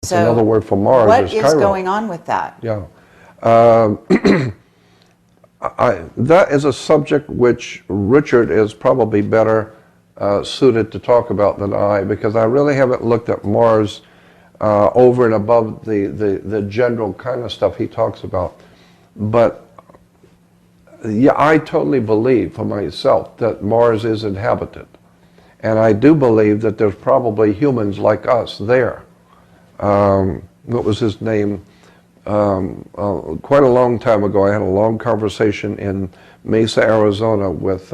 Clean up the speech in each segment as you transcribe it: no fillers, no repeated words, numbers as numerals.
It's another word for Mars. What is Cairo. going on with that? Yeah. That is a subject which Richard is probably better suited to talk about than I, because I really haven't looked at Mars over and above the general kind of stuff he talks about. But yeah, I totally believe for myself that Mars is inhabited. And I do believe that there's probably humans like us there. What was his name? Quite a long time ago, I had a long conversation in Mesa, Arizona with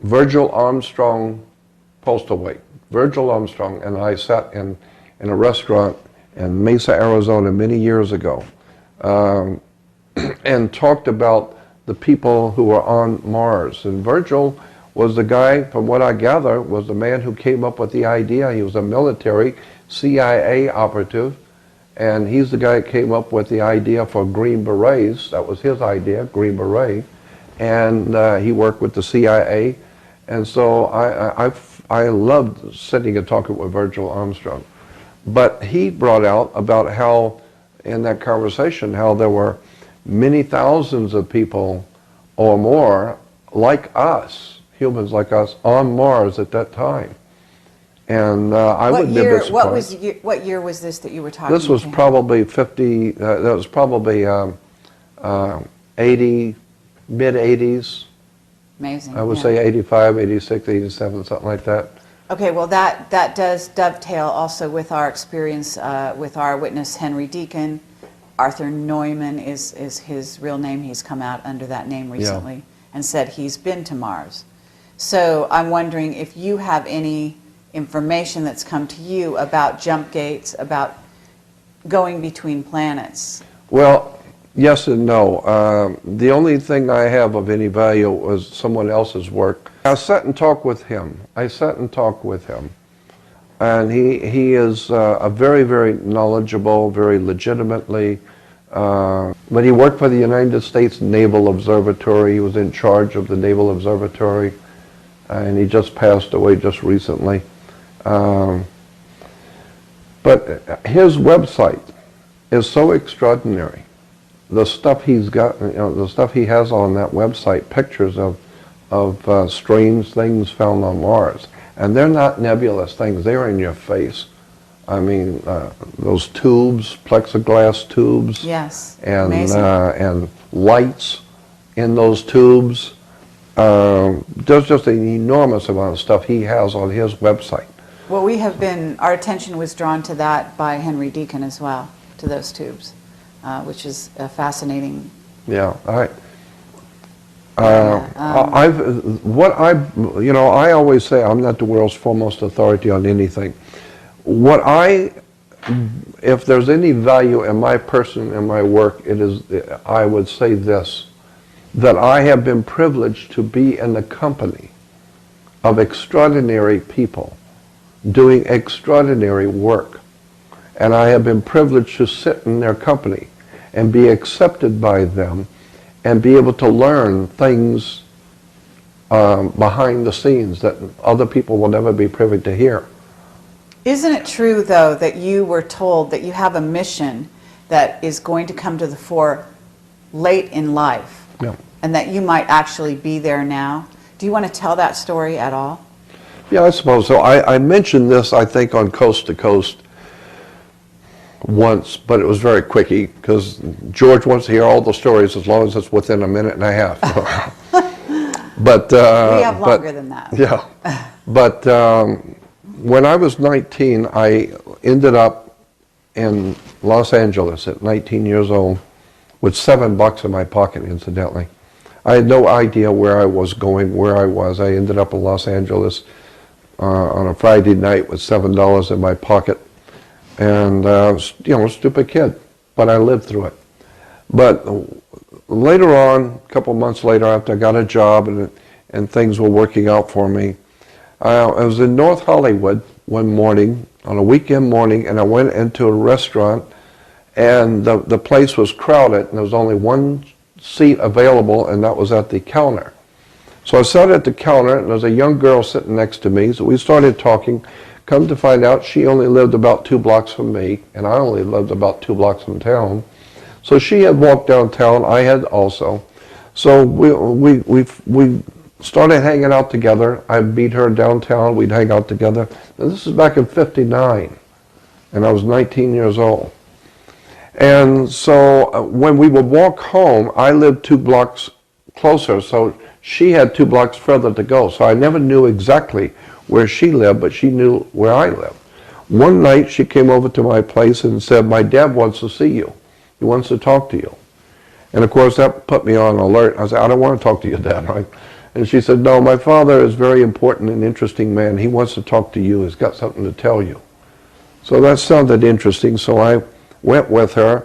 Virgil Armstrong Postlethwaite. Virgil Armstrong and I sat in a restaurant in Mesa, Arizona many years ago and talked about the people who were on Mars. And Virgil was the guy, from what I gather, was the man who came up with the idea. He was a military CIA operative, and he's the guy that came up with the idea for Green Berets. That was his idea, Green Beret. And he worked with the CIA. And so I loved sitting and talking with Virgil Armstrong. But he brought out about how, in that conversation, how there were many thousands of people or more like us, humans like us, on Mars at that time. And I would be a bit surprised. What year was this that you were talking about? This was probably 50, that was probably 80, mid-80s. Amazing. I would say 85, 86, 87, something like that. Okay, well that does dovetail also with our experience with our witness Henry Deacon. Arthur Neumann is his real name. He's come out under that name recently and said he's been to Mars. So I'm wondering if you have any information that's come to you about jump gates, about going between planets. Well, yes and no. The only thing I have of any value was someone else's work. I sat and talked with him. And he is a very, very knowledgeable, very legitimately, but he worked for the United States Naval Observatory. He was in charge of the Naval Observatory, and he just passed away just recently. But his website is so extraordinary. The stuff he's got, the stuff he has on that website, pictures of strange things found on Mars. And they're not nebulous things, they're in your face. I mean, those tubes, plexiglass tubes. Yes, and lights in those tubes. There's just an enormous amount of stuff he has on his website. Well, our attention was drawn to that by Henry Deacon as well, to those tubes, which is a fascinating. Yeah, I always say I'm not the world's foremost authority on anything. If there's any value in my person and my work, I would say this, that I have been privileged to be in the company of extraordinary people doing extraordinary work. And I have been privileged to sit in their company and be accepted by them and be able to learn things behind the scenes that other people will never be privy to hear. Isn't it true, though, that you were told that you have a mission that is going to come to the fore late in life, and that you might actually be there now? Do you want to tell that story at all? Yeah, I suppose so. I mentioned this, I think, on Coast to Coast once, but it was very quickie because George wants to hear all the stories as long as it's within a minute and a half. But we have longer than that. Yeah, but when I was 19, I ended up in Los Angeles at 19 years old with $7 in my pocket, incidentally. I had no idea where I was going, where I was. I ended up in Los Angeles on a Friday night with $7 in my pocket. And, a stupid kid, but I lived through it. But later on, a couple months later, after I got a job and things were working out for me, I was in North Hollywood one morning, on a weekend morning, and I went into a restaurant, and the place was crowded, and there was only one seat available, and that was at the counter. So I sat at the counter, and there was a young girl sitting next to me, so we started talking. Come to find out, she only lived about 2 blocks from me, and I only lived about 2 blocks from town. So she had walked downtown, I had also. So we started hanging out together. I'd meet her downtown, we'd hang out together. And this is back in '59, and I was 19 years old. And so when we would walk home, I lived 2 blocks closer, so she had 2 blocks further to go. So I never knew exactly where she lived, but she knew where I lived. One night she came over to my place and said, "My dad wants to see you. He wants to talk to you." And of course that put me on alert. I said, "I don't want to talk to your dad, right?" And she said, "No, my father is a very important and interesting man. He wants to talk to you. He's got something to tell you." So that sounded interesting, so I went with her.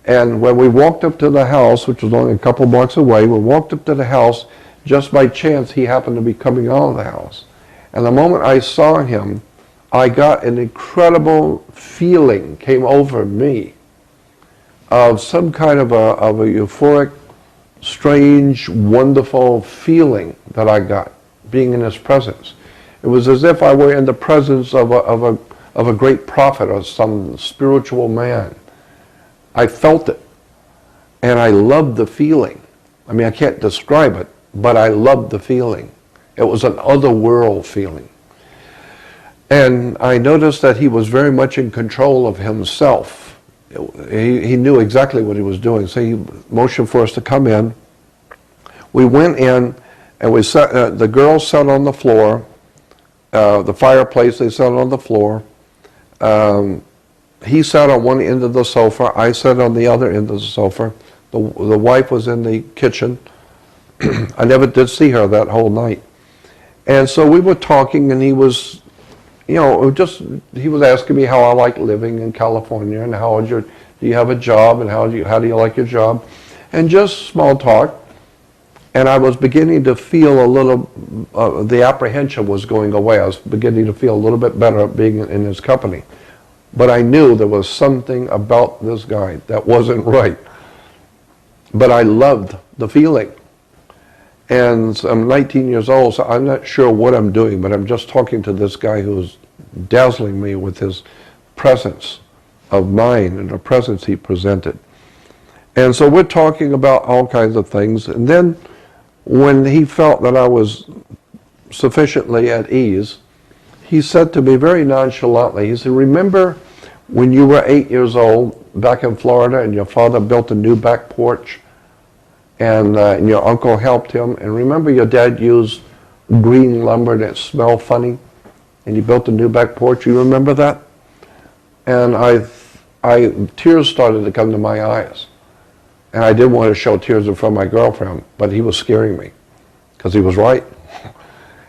And when we walked up to the house, which was only a couple blocks away, we walked up to the house. Just by chance, he happened to be coming out of the house. And the moment I saw him, I got an incredible feeling came over me of some kind of a euphoric, strange, wonderful feeling that I got being in his presence. It was as if I were in the presence of a great prophet or some spiritual man. I felt it, and I loved the feeling. I mean, I can't describe it, but I loved the feeling. It was an otherworld feeling. And I noticed that he was very much in control of himself. He knew exactly what he was doing, so he motioned for us to come in. We went in, and we sat, the girls sat on the floor, the fireplace, they sat on the floor. He sat on one end of the sofa, I sat on the other end of the sofa. The wife was in the kitchen. I never did see her that whole night. And so we were talking, and he was, he was asking me how I like living in California, and do you have a job, and how do you like your job? And just small talk. And I was beginning to feel a little, the apprehension was going away. I was beginning to feel a little bit better being in his company. But I knew there was something about this guy that wasn't right. But I loved the feeling. And I'm 19 years old, so I'm not sure what I'm doing, but I'm just talking to this guy who's dazzling me with his presence of mind and the presence he presented. And so we're talking about all kinds of things. And then when he felt that I was sufficiently at ease, he said to me very nonchalantly, he said, "Remember when you were 8 years old back in Florida and your father built a new back porch and your uncle helped him? And remember your dad used green lumber that smelled funny and he built a new back porch? You remember that?" And tears started to come to my eyes. And I didn't want to show tears in front of my girlfriend, but he was scaring me because he was right.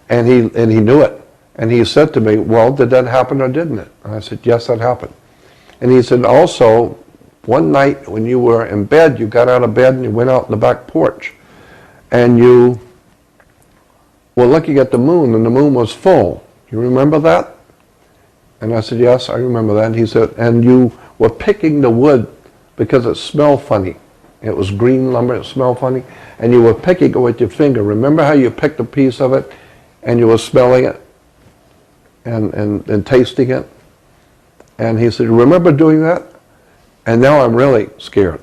And he knew it. And he said to me, "Well, did that happen or didn't it?" And I said, "Yes, that happened." And he said, "Also, one night when you were in bed, you got out of bed and you went out in the back porch. And you were looking at the moon, and the moon was full. You remember that?" And I said, "Yes, I remember that." And he said, "And you were picking the wood because it smelled funny. It was green lumber, it smelled funny. And you were picking it with your finger. Remember how you picked a piece of it and you were smelling it and tasting it?" And he said, "Remember doing that?" And now I'm really scared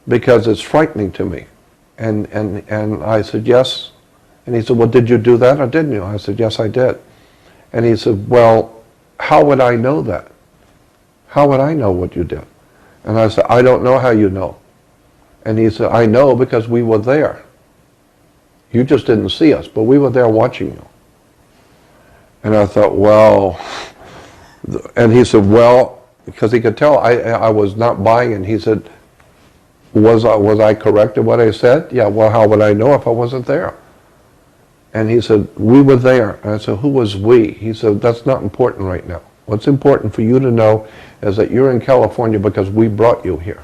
because it's frightening to me. And I said, "Yes." And he said, "Well, did you do that or didn't you?" I said, "Yes, I did." And he said, "Well, how would I know that? How would I know what you did?" And I said, "I don't know how you know." And he said, "I know because we were there. You just didn't see us, but we were there watching you." And I thought, well, and he said, well, because he could tell I was not buying it. He said, was I correct in what I said? "Yeah, well, how would I know if I wasn't there?" And he said, "We were there." And I said, "Who was we?" He said, "That's not important right now. What's important for you to know is that you're in California because we brought you here.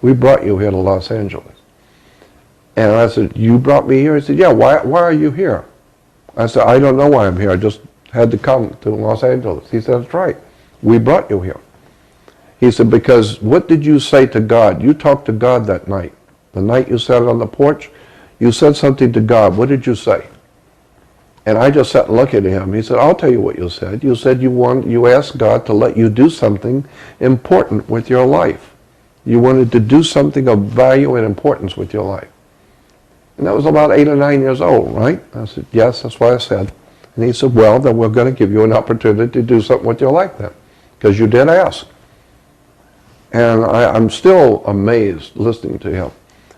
We brought you here to Los Angeles." And I said, "You brought me here?" He said, "Yeah, why are you here?" I said, "I don't know why I'm here. I just had to come to Los Angeles." He said, "That's right. We brought you here." He said, "Because what did you say to God? You talked to God that night. The night you sat on the porch, you said something to God. What did you say?" And I just sat and looked at him. He said, I'll tell you what you said. You said you asked God to let you do something important with your life. You wanted to do something of value and importance with your life. And that was about 8 or 9 years old, right? I said, yes, that's what I said. And he said, well, then we're going to give you an opportunity to do something with your life then, because you did ask. And I'm still amazed listening to him.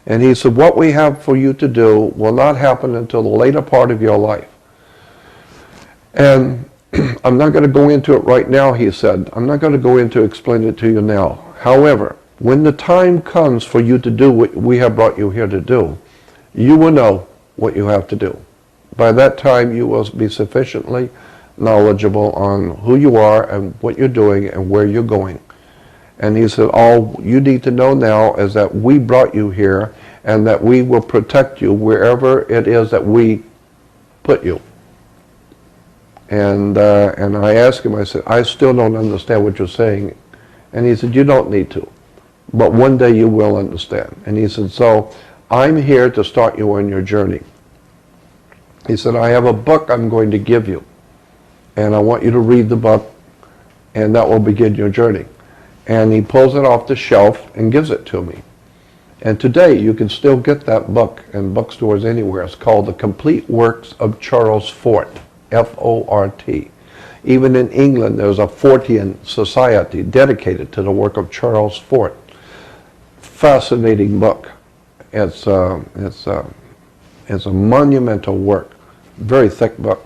And he said, what we have for you to do will not happen until the later part of your life. And I'm not going to go into it right now, he said. I'm not going to go into explain it to you now. However, when the time comes for you to do what we have brought you here to do, you will know what you have to do. By that time, you will be sufficiently knowledgeable on who you are and what you're doing and where you're going. And he said, all you need to know now is that we brought you here and that we will protect you wherever it is that we put you. And I asked him, I said, I still don't understand what you're saying. And he said, you don't need to, but one day you will understand. And he said, so I'm here to start you on your journey. He said, I have a book I'm going to give you, and I want you to read the book, and that will begin your journey. And he pulls it off the shelf and gives it to me. And today you can still get that book in bookstores anywhere. It's called The Complete Works of Charles Fort. F-O-R-T. Even in England, there's a Fortean society dedicated to the work of Charles Fort. Fascinating book. It's a monumental work. Very thick book.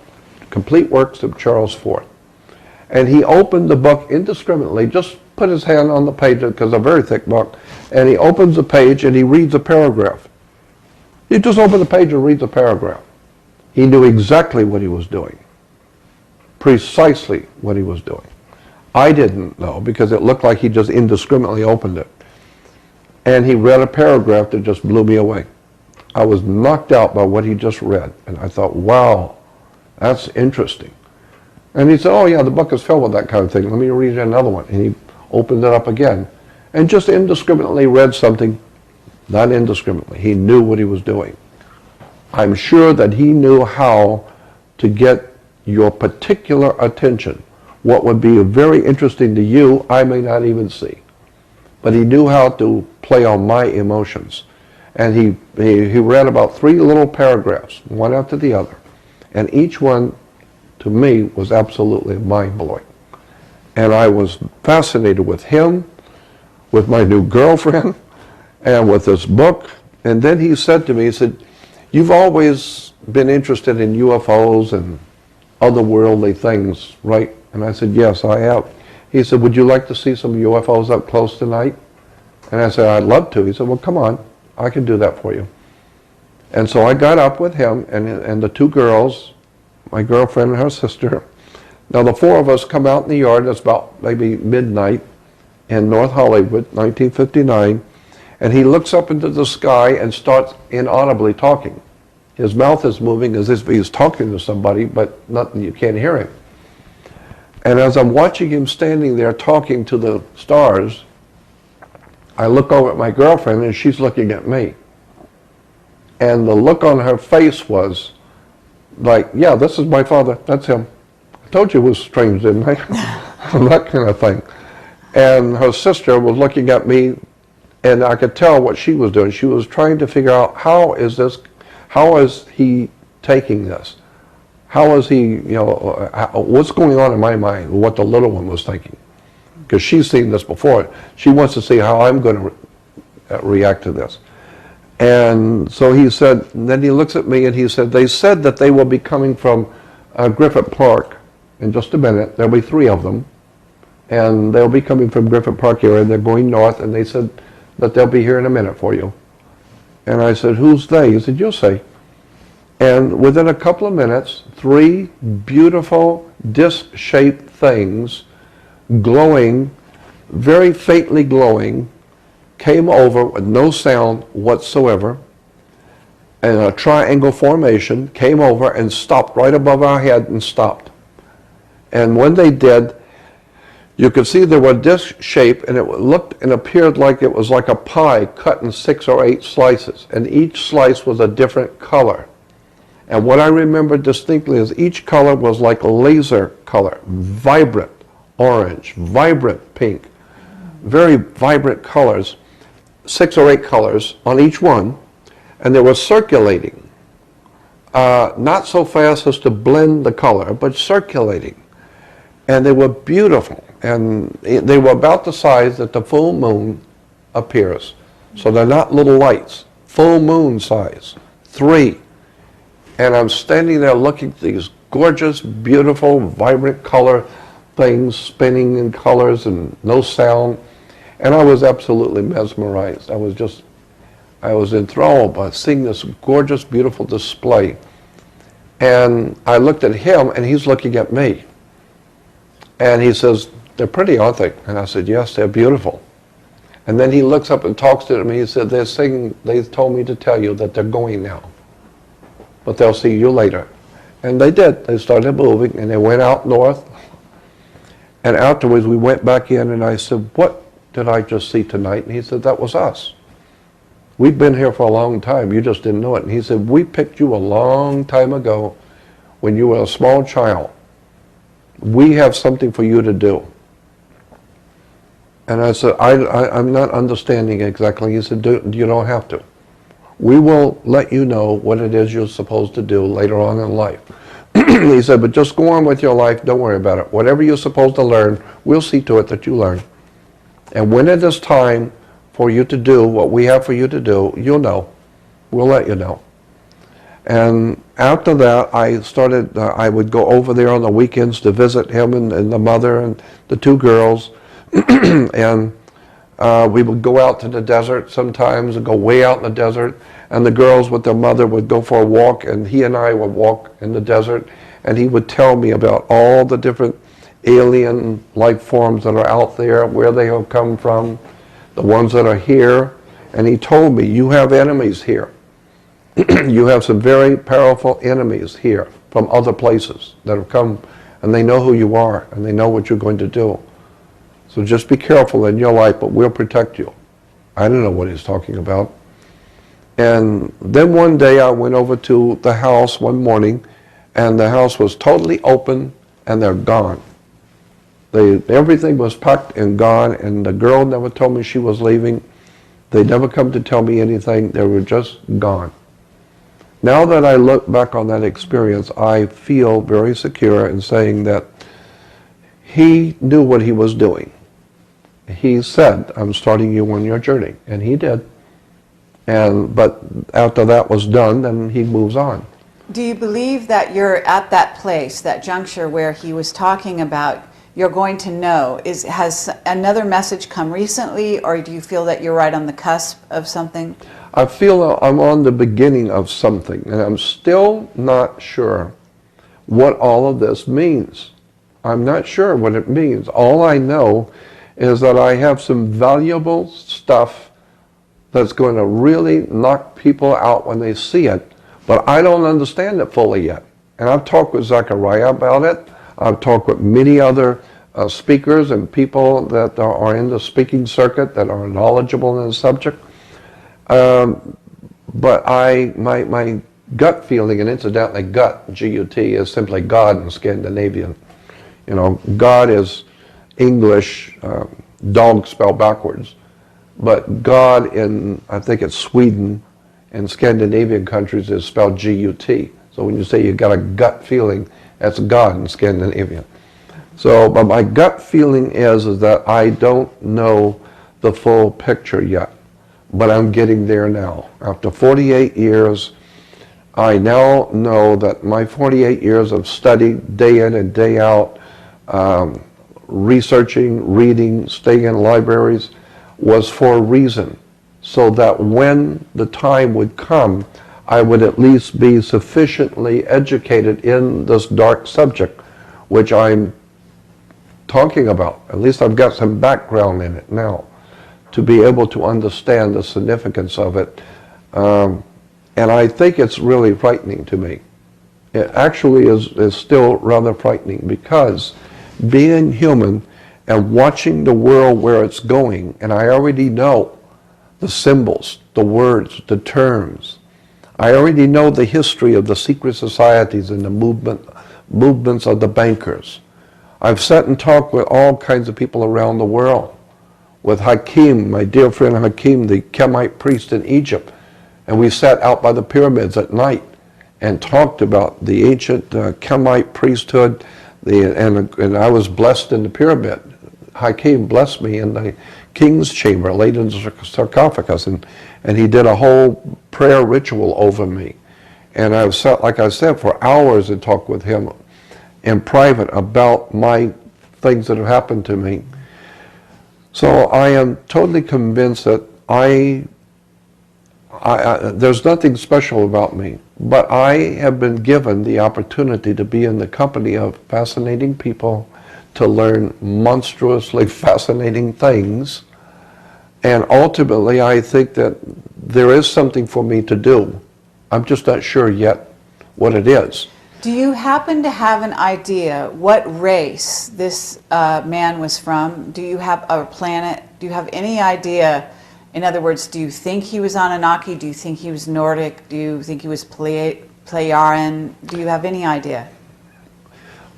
Complete Works of Charles Fort. And he opened the book indiscriminately, just put his hand on the page, because it's a very thick book, and he opens the page and he reads a paragraph. He just opened the page and reads a paragraph. He knew exactly what he was doing. Precisely what he was doing. I didn't know because it looked like he just indiscriminately opened it. And he read a paragraph that just blew me away. I was knocked out by what he just read. And I thought, wow, that's interesting. And he said, oh yeah, the book is filled with that kind of thing. Let me read another one. And he opened it up again. And just indiscriminately read something. Not indiscriminately. He knew what he was doing. I'm sure that he knew how to get your particular attention. What would be very interesting to you, I may not even see. But he knew how to play on my emotions. And he read about 3 little paragraphs, one after the other. And each one, to me, was absolutely mind-blowing. And I was fascinated with him, with my new girlfriend, and with this book. And then he said to me, he said, you've always been interested in UFOs and otherworldly things, right? And I said, yes, I have. He said, would you like to see some UFOs up close tonight? And I said, I'd love to. He said, well, come on, I can do that for you. And so I got up with him and the 2 girls, my girlfriend and her sister. Now the 4 of us come out in the yard, it's about maybe midnight in North Hollywood, 1959, and he looks up into the sky and starts inaudibly talking. His mouth is moving as if he's talking to somebody, but nothing, you can't hear him. And as I'm watching him standing there talking to the stars, I look over at my girlfriend and she's looking at me. And the look on her face was like, yeah, this is my father, that's him. I told you it was strange, didn't I? That kind of thing. And her sister was looking at me, and I could tell what she was doing. She was trying to figure out, how is he taking this? How is he, what's going on in my mind, what the little one was thinking? Because she's seen this before. She wants to see how I'm going to react to this. And so he said, and then he looks at me and he said, they said that they will be coming from Griffith Park in just a minute. There'll be 3 of them. And they'll be coming from Griffith Park area, and they're going north, and they said that they'll be here in a minute for you. And I said, who's they? He said, you'll see. And within a couple of minutes, 3 beautiful disc-shaped things, glowing, very faintly glowing, came over with no sound whatsoever, and a triangle formation, came over and stopped right above our head and stopped. And when they did, you could see they were disc shape, and it looked and appeared like it was like a pie cut in 6 or 8 slices, and each slice was a different color. And what I remember distinctly is each color was like laser color, vibrant orange, vibrant pink, very vibrant colors, 6 or 8 colors on each one, and they were circulating, not so fast as to blend the color, but circulating. And they were beautiful, and they were about the size that the full moon appears. So they're not little lights, full moon size, 3. And I'm standing there looking at these gorgeous, beautiful, vibrant color things spinning in colors and no sound. And I was absolutely mesmerized. I was enthralled by seeing this gorgeous, beautiful display. And I looked at him, and he's looking at me. And he says, "They're pretty, aren't they?" And I said, "Yes, they're beautiful." And then he looks up and talks to me. He said, "They told me to tell you that they're going now, but they'll see you later." And they did. They started moving, and they went out north. And afterwards, we went back in, and I said, "What did I just see tonight?" And he said, "That was us. We've been here for a long time. You just didn't know it." And he said, "We picked you a long time ago when you were a small child. We have something for you to do." And I said, I'm not understanding exactly. He said, "You don't have to. We will let you know what it is you're supposed to do later on in life." He said, "But just go on with your life. Don't worry about it. Whatever you're supposed to learn, we'll see to it that you learn. And when it is time for you to do what we have for you to do, you'll know. We'll let you know." And after that, I would go over there on the weekends to visit him and the mother and the 2 girls. And we would go out to the desert sometimes and go way out in the desert. And the girls with their mother would go for a walk, and he and I would walk in the desert. And he would tell me about all the different alien life forms that are out there, where they have come from, the ones that are here. And he told me, "You have enemies here. You have some very powerful enemies here from other places that have come, and they know who you are, and they know what you're going to do. So just be careful in your life, but we'll protect you." I didn't know what he was talking about. And then one day I went over to the house one morning, and the house was totally open, and they're gone. Everything was packed and gone, and the girl never told me she was leaving. They never come to tell me anything. They were just gone. Now that I look back on that experience, I feel very secure in saying that he knew what he was doing. He said, "I'm starting you on your journey," and he did. But after that was done, then he moves on. Do you believe that you're at that place, that juncture where he was talking about you're going to know? Has another message come recently, or do you feel that you're right on the cusp of something? I feel I'm on the beginning of something, and I'm still not sure what all of this means. I'm not sure what it means. All I know is that I have some valuable stuff that's going to really knock people out when they see it, but I don't understand it fully yet. And I've talked with Zachariah about it. I've talked with many other speakers and people that are in the speaking circuit that are knowledgeable in the subject. But my gut feeling, and incidentally gut, G-U-T, is simply God in Scandinavian. You know, God is English, dog spelled backwards. But God in, I think it's Sweden and Scandinavian countries is spelled G-U-T. So when you say you got a gut feeling, that's God in Scandinavian. So, but my gut feeling is that I don't know the full picture yet. But I'm getting there now. After 48 years, I now know that my 48 years of study, day in and day out, researching, reading, staying in libraries, was for a reason. So that when the time would come, I would at least be sufficiently educated in this dark subject, which I'm talking about. At least I've got some background in it now, to be able to understand the significance of it. And I think it's really frightening to me. It actually is still rather frightening, because being human and watching the world where it's going, and I already know the symbols, the words, the terms. I already know the history of the secret societies and the movements of the bankers. I've sat and talked with all kinds of people around the world. With Hakim, my dear friend Hakim, the Camelot priest in Egypt. And we sat out by the pyramids at night and talked about the ancient Camelot priesthood, and I was blessed in the pyramid. Hakim blessed me in the king's chamber, laid in the sarcophagus, and he did a whole prayer ritual over me. And I've sat, like I said, for hours and talked with him in private about my things that have happened to me. So I am totally convinced that there's nothing special about me, but I have been given the opportunity to be in the company of fascinating people, to learn monstrously fascinating things, and ultimately I think that there is something for me to do. I'm just not sure yet what it is. Do you happen to have an idea what race this man was from? Do you have a planet? Do you have any idea? In other words, do you think he was Anunnaki? Do you think he was Nordic? Do you think he was Pleiadian? Do you have any idea?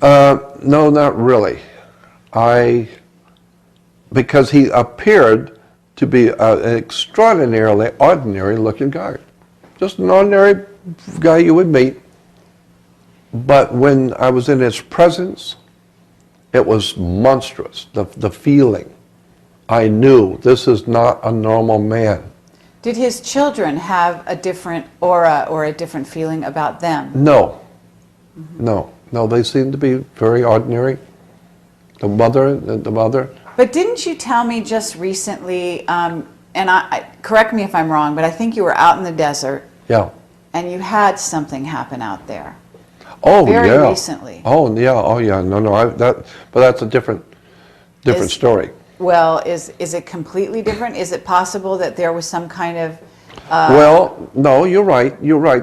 No, not really. Because he appeared to be an extraordinarily ordinary looking guy. Just an ordinary guy you would meet. But when I was in his presence, it was monstrous, the feeling. I knew this is not a normal man. Did his children have a different aura or a different feeling about them? No. No, they seemed to be very ordinary. The mother. But didn't you tell me just recently, and I correct me if I'm wrong, but I think you were out in the desert. Yeah. And you had something happen out there. Oh, very yeah. recently. Oh, yeah. No. But that's a different story. Well, is it completely different? Is it possible that there was some kind of... Well, no, you're right.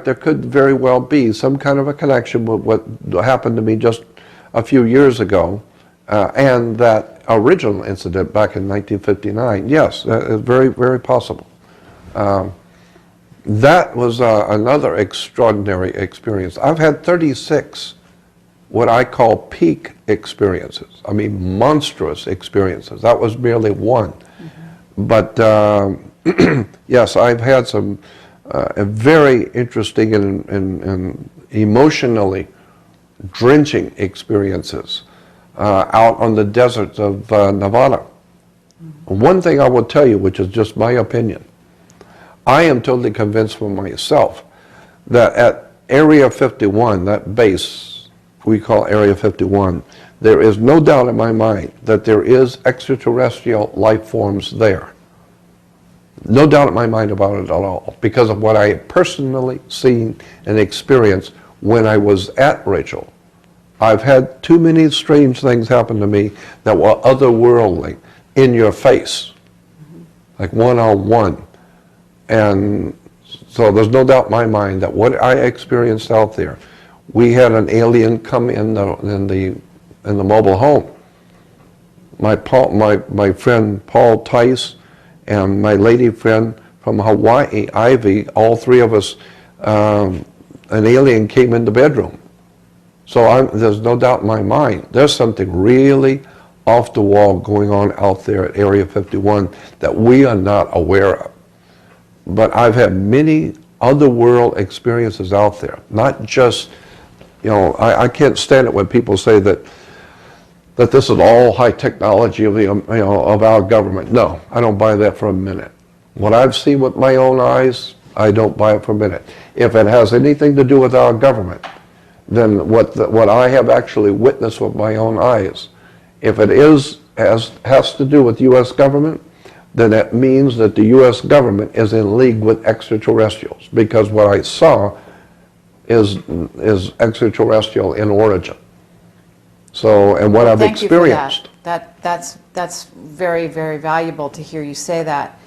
There could very well be some kind of a connection with what happened to me just a few years ago and that original incident back in 1959. Yes, very, very possible. That was another extraordinary experience. I've had 36 what I call peak experiences. I mean, monstrous experiences. That was merely one. Mm-hmm. But yes, I've had some very interesting and emotionally drenching experiences out on the deserts of Nevada. Mm-hmm. One thing I will tell you, which is just my opinion, I am totally convinced for myself that at Area 51, that base we call Area 51, there is no doubt in my mind that there is extraterrestrial life forms there. No doubt in my mind about it at all, because of what I had personally seen and experienced when I was at Rachel. I've had too many strange things happen to me that were otherworldly, in your face, like one-on-one. And so there's no doubt in my mind that what I experienced out there, we had an alien come in the mobile home. My friend Paul Tice and my lady friend from Hawaii, Ivy, all three of us, an alien came in the bedroom. So there's no doubt in my mind, there's something really off the wall going on out there at Area 51 that we are not aware of. But I've had many otherworld experiences out there, not just, I can't stand it when people say that this is all high technology of of our government. No, I don't buy that for a minute. What I've seen with my own eyes, I don't buy it for a minute. If it has anything to do with our government, then what I have actually witnessed with my own eyes, if it has to do with U.S. government, then that means that the U.S. government is in league with extraterrestrials, because what I saw is extraterrestrial in origin. So, and what I've experienced. That's very, very valuable to hear you say that.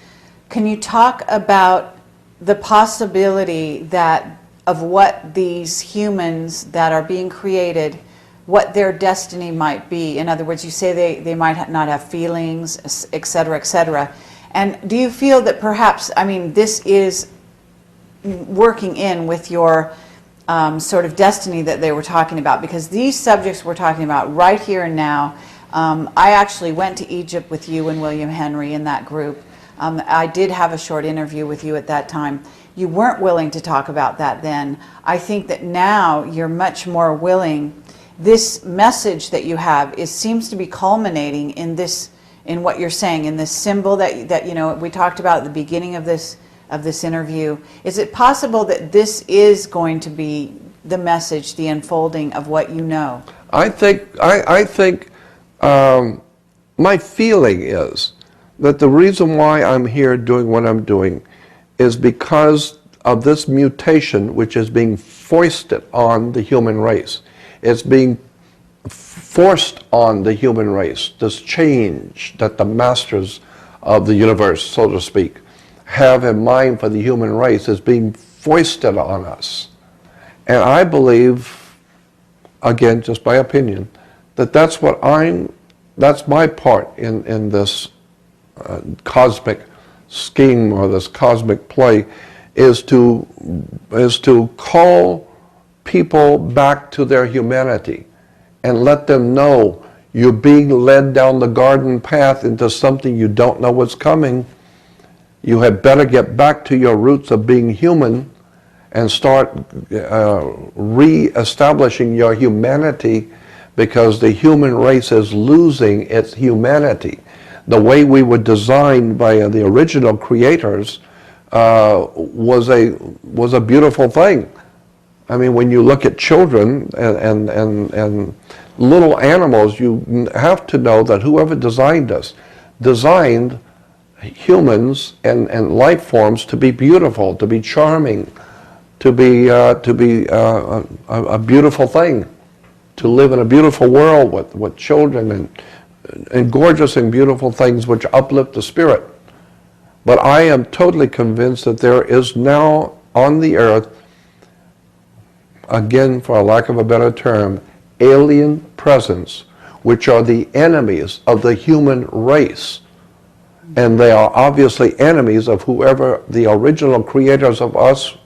Can you talk about the possibility that of what these humans that are being created, what their destiny might be? In other words, you say they might not have feelings, et cetera, et cetera. And do you feel that perhaps, this is working in with your sort of destiny that they were talking about, because these subjects we're talking about right here and now. I actually went to Egypt with you and William Henry in that group. I did have a short interview with you at that time. You weren't willing to talk about that then. I think that now you're much more willing. This message that you have seems to be culminating in this, in what you're saying, in this symbol that you know we talked about at the beginning of this interview. Is it possible that this is going to be the message, the unfolding of what you know? I think my feeling is that the reason why I'm here doing what I'm doing is because of this mutation which is being foisted on the human race. It's being forced on the human race, this change that the masters of the universe, so to speak, have in mind for the human race is being foisted on us. And I believe, again, just my opinion, that's my part in this cosmic scheme or this cosmic play, is to call people back to their humanity and let them know you're being led down the garden path into something you don't know what's coming. You had better get back to your roots of being human and start re-establishing your humanity, because the human race is losing its humanity. The way we were designed by the original creators was a beautiful thing. I mean, when you look at children and little animals, you have to know that whoever designed us designed humans and life forms to be beautiful, to be charming, to be a beautiful thing, to live in a beautiful world with children and gorgeous and beautiful things which uplift the spirit. But I am totally convinced that there is now on the earth, again, for a lack of a better term, alien presence, which are the enemies of the human race. And they are obviously enemies of whoever the original creators of us,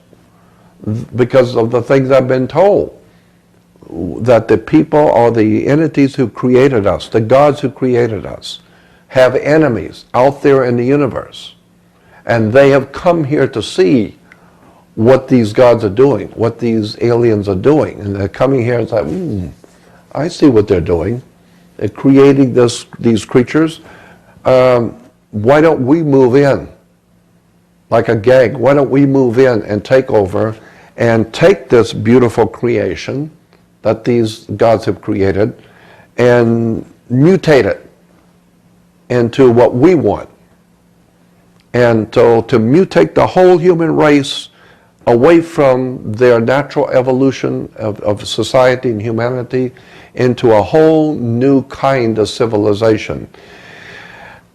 because of the things I've been told, that the people or the entities who created us, the gods who created us, have enemies out there in the universe. And they have come here to see what these gods are doing, what these aliens are doing. And they're coming here and say, I see what they're doing. They're creating these creatures. Why don't we move in? Like a gang, why don't we move in and take over and take this beautiful creation that these gods have created and mutate it into what we want. And so to mutate the whole human race away from their natural evolution of society and humanity into a whole new kind of civilization.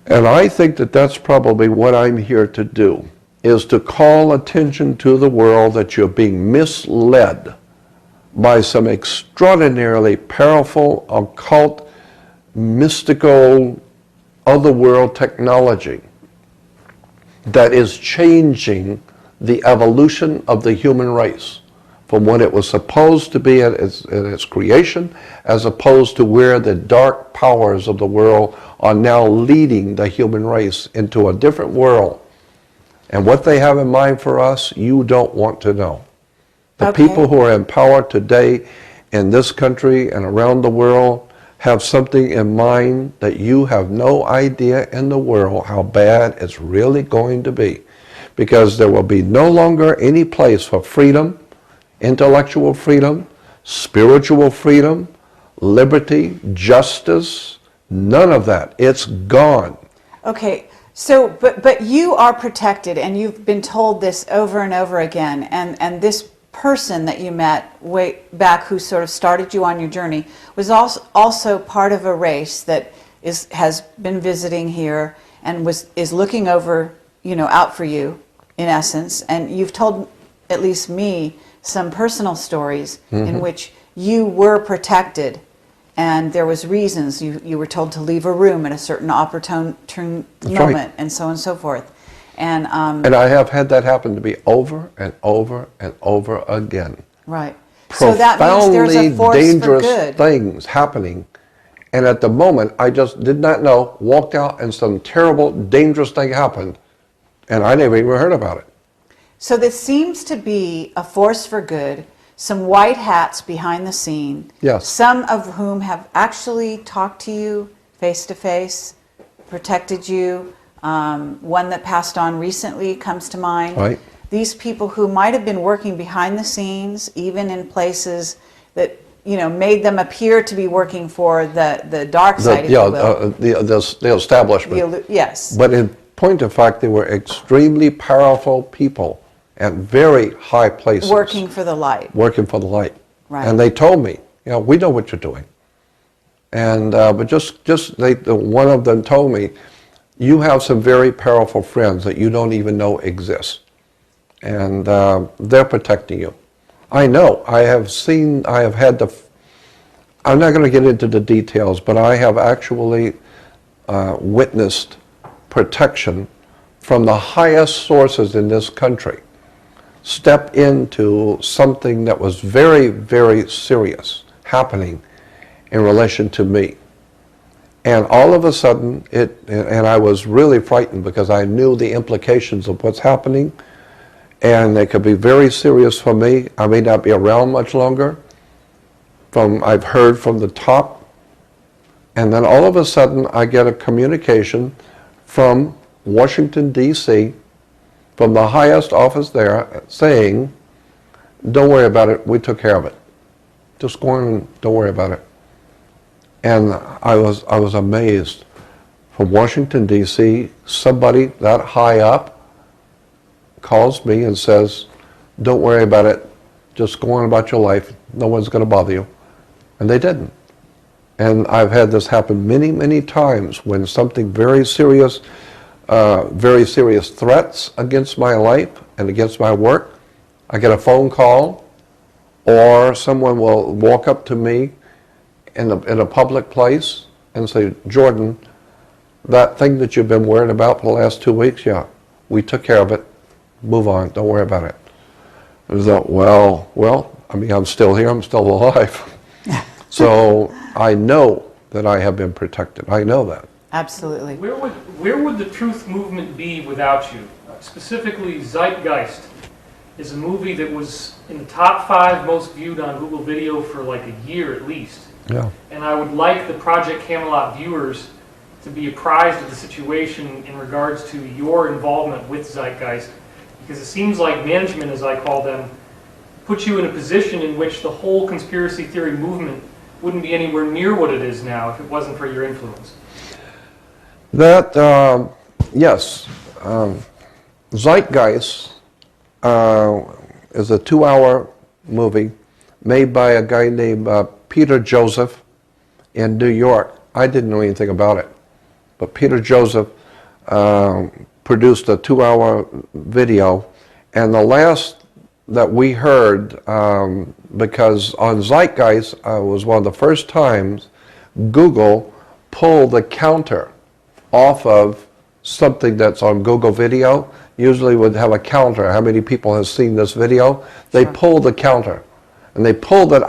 And I think that that's probably what I'm here to do, is to call attention to the world that you're being misled by some extraordinarily powerful, occult, mystical, otherworld technology that is changing the evolution of the human race from what it was supposed to be at its creation, as opposed to where the dark powers of the world are now leading the human race into a different world. And what they have in mind for us, you don't want to know. The people who are in power today in this country and around the world have something in mind that you have no idea in the world how bad it's really going to be. Because there will be no longer any place for freedom, intellectual freedom, spiritual freedom, liberty, justice, none of that. It's gone. Okay, so, but you are protected, and you've been told this over and over again, and this person that you met way back who sort of started you on your journey was also part of a race that has been visiting here and is looking over, out for you, in essence. And you've told, at least me, some personal stories in which you were protected, and there was reasons. You were told to leave a room at a certain opportune moment, right, and so on and so forth. And I have had that happen to me over and over and over again. Right. So that means there's a force Dangerous for good. things happening. And at the moment, I just did not know, walked out and some terrible, dangerous thing happened. And I never even heard about it. So this seems to be a force for good, some white hats behind the scene. Yes. Some of whom have actually talked to you face to face, protected you. One that passed on recently comes to mind. Right. These people who might have been working behind the scenes, even in places that, you know, made them appear to be working for the dark side, if you will. The establishment. Yes. But in point of fact, they were extremely powerful people at very high places. Working for the light. Working for the light. Right. And they told me, you know, we know what you're doing. And but one of them told me, you have some very powerful friends that you don't even know exist. And they're protecting you. I know, I have had I'm not going to get into the details, but I have actually witnessed protection from the highest sources in this country step into something that was very, very serious happening in relation to me. And all of a sudden, and I was really frightened because I knew the implications of what's happening, and it could be very serious for me. I may not be around much longer. I've heard from the top, and then all of a sudden I get a communication from Washington, D.C., from the highest office there, saying, don't worry about it, we took care of it. Just go on and don't worry about it. And I was amazed. From Washington, D.C., somebody that high up calls me and says, don't worry about it, just go on about your life, no one's going to bother you. And they didn't. And I've had this happen many, many times when something very serious threats against my life and against my work, I get a phone call, or someone will walk up to me in a public place and say, Jordan, that thing that you've been worried about for the last 2 weeks, yeah, we took care of it. Move on, don't worry about it. I thought, well, I mean, I'm still here, I'm still alive. So I know that I have been protected. I know that. Absolutely. Where would the truth movement be without you? Specifically, Zeitgeist is a movie that was in the top 5 most viewed on Google Video for like a year at least. Yeah. And I would like the Project Camelot viewers to be apprised of the situation in regards to your involvement with Zeitgeist, because it seems like management, as I call them, put you in a position in which the whole conspiracy theory movement wouldn't be anywhere near what it is now if it wasn't for your influence. That, yes. Zeitgeist is a 2-hour movie made by a guy named Peter Joseph in New York. I didn't know anything about it, but Peter Joseph produced a 2-hour video, and the last that we heard, because on Zeitgeist was one of the first times Google pulled the counter off of something that's on Google Video. Usually would have a counter, how many people have seen this video. They pulled the counter, and they pulled it